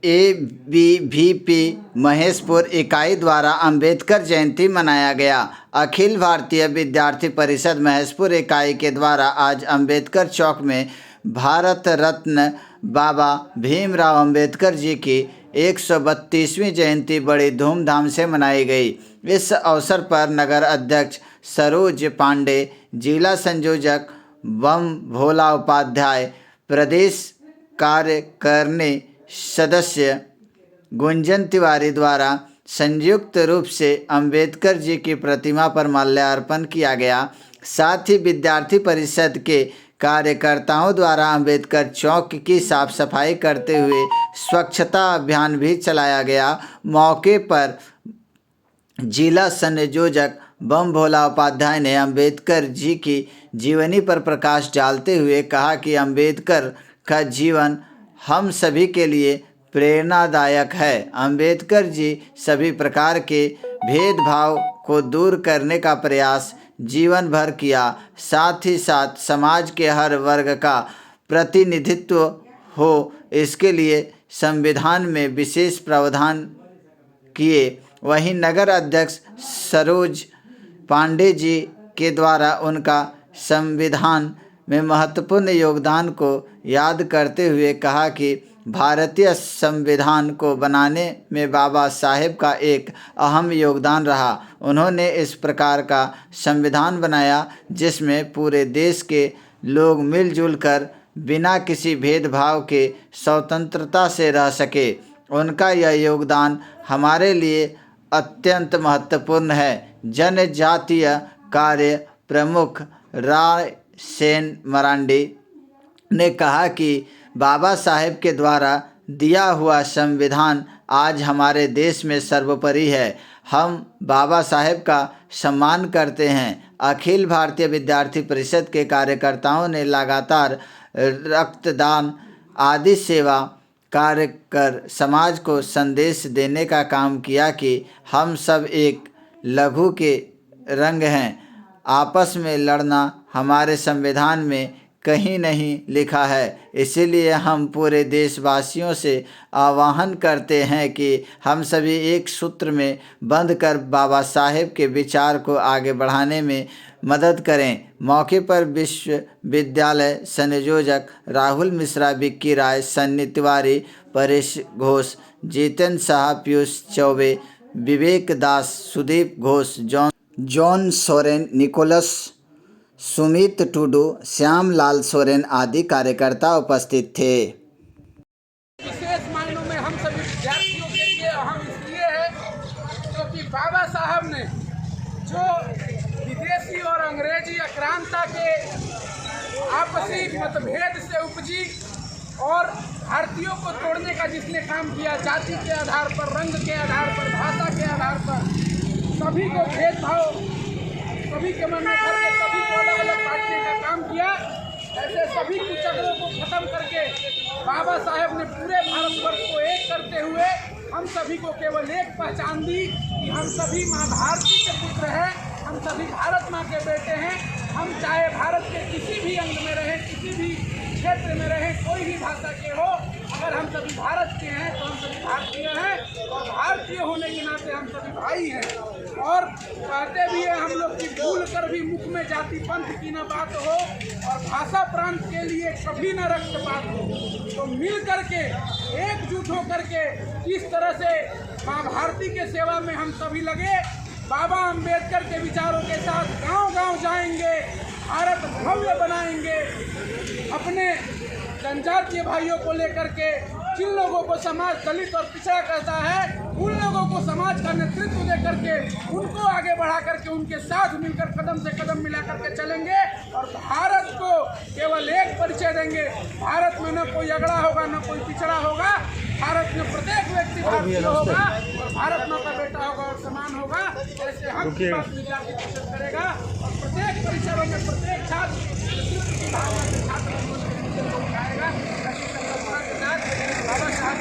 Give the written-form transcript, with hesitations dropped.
ABVP Maheshpur इकाई द्वारा अंबेडकर जयंती मनाया गया। अखिल भारतीय विद्यार्थी परिषद महेशपुर इकाई के द्वारा आज अंबेडकर चौक में भारत रत्न बाबा भीमराव अंबेडकर जी की 132वीं जयंती बड़ी धूमधाम से मनाई गई। इस अवसर पर नगर अध्यक्ष सरोज पांडे, जिला संयोजक बम भोला उपाध्याय, प्रदेश कार्यकारिणी सदस्य गुंजन तिवारी द्वारा संयुक्त रूप से अंबेडकर जी की प्रतिमा पर माल्यार्पण किया गया। साथ ही विद्यार्थी परिषद के कार्यकर्ताओं द्वारा अंबेडकर चौक की साफ सफाई करते हुए स्वच्छता अभियान भी चलाया गया। मौके पर जिला संयोजक बम भोला उपाध्याय ने अंबेडकर जी की जीवनी पर प्रकाश डालते हुए कहा कि अंबेडकर का जीवन हम सभी के लिए प्रेरणादायक है। अंबेडकर जी सभी प्रकार के भेदभाव को दूर करने का प्रयास जीवन भर किया। साथ ही साथ समाज के हर वर्ग का प्रतिनिधित्व हो, इसके लिए संविधान में विशेष प्रावधान किए। वहीं नगर अध्यक्ष सरोज पांडे जी के द्वारा उनका संविधान में महत्वपूर्ण योगदान को याद करते हुए कहा कि भारतीय संविधान को बनाने में बाबा साहेब का एक अहम योगदान रहा। उन्होंने इस प्रकार का संविधान बनाया जिसमें पूरे देश के लोग मिलजुल कर बिना किसी भेदभाव के स्वतंत्रता से रह सके। उनका यह योगदान हमारे लिए अत्यंत महत्वपूर्ण है। जनजातीय कार्य प्रमुख राय सेन मरांडी ने कहा कि बाबा साहेब के द्वारा दिया हुआ संविधान आज हमारे देश में सर्वोपरि है। हम बाबा साहेब का सम्मान करते हैं। अखिल भारतीय विद्यार्थी परिषद के कार्यकर्ताओं ने लगातार रक्तदान आदि सेवा कार्य कर समाज को संदेश देने का काम किया कि हम सब एक लघु के रंग हैं। आपस में लड़ना हमारे संविधान में कहीं नहीं लिखा है। इसीलिए हम पूरे देशवासियों से आह्वान करते हैं कि हम सभी एक सूत्र में बंध कर बाबा साहेब के विचार को आगे बढ़ाने में मदद करें। मौके पर विश्वविद्यालय संयोजक राहुल मिश्रा, विक्की राय, सन्नी तिवारी, परेश घोष, जीतन शाह, पीयूष चौबे, विवेक दास, सुदीप घोष, जॉन सोरेन, निकोलस, सुमित टुडू, श्याम लाल सोरेन आदि कार्यकर्ता उपस्थित थे। विशेष मायनों में हम सभी विद्यार्थियों के लिए अहम इसलिए है क्योंकि बाबा साहब ने जो विदेशी और अंग्रेजी आक्रांता के आपसी मतभेद से उपजी और भारतीयों को तोड़ने का जिसने काम किया, जाति के आधार पर, रंग के आधार पर, भाषा के आधार पर सभी को भेदभाव सभी के मन में भर के सभी को अलग अलग बांटने का काम किया, ऐसे सभी कुचक्रों को खत्म करके बाबा साहेब ने पूरे भारतवर्ष को एक करते हुए हम सभी को केवल एक पहचान दी कि हम सभी माँ भारती के पुत्र हैं, हम सभी भारत माँ के बेटे हैं। हम चाहे भारत के किसी भी अंग में रहें, किसी भी क्षेत्र में रहें, कोई भी भाषा के हो, अगर हम सभी भारत के हैं तो हम सभी भारतीय हैं और भारतीय होने के नाते हम सभी भाई हैं। और कहते भी हैं हम लोग की भूल कर भी मुख में जाति पंथ की न बात हो और भाषा प्रांत के लिए कभी न रक्तपात हो। तो मिल करके एकजुट होकर के इस तरह से माँ भारती के सेवा में हम सभी लगे। बाबा अंबेडकर के विचारों के साथ गांव-गांव जाएंगे, भारत भव्य बनाएंगे। अपने जनजातीय भाइयों को लेकर के जिन लोगों को समाज दलित और पिछड़ा कहता है, उन लोगों को समाज का नेतृत्व दे करके उनको आगे बढ़ा करके उनके साथ मिलकर कदम से कदम मिला करके चलेंगे और भारत को केवल एक परिचय देंगे। भारत में न कोई अगड़ा होगा, न कोई पिछड़ा होगा। भारत में प्रत्येक व्यक्ति भारतीय होगा और भारत माँ का बेटा होगा और समान होगा। ऐसे हम विद्यार्थी परिषद करेगा और प्रत्येक परिसरों में प्रत्येक छात्र की भावना से छात्र उठाएगा। ऐसी संकल्पना के साथ बाबा साहब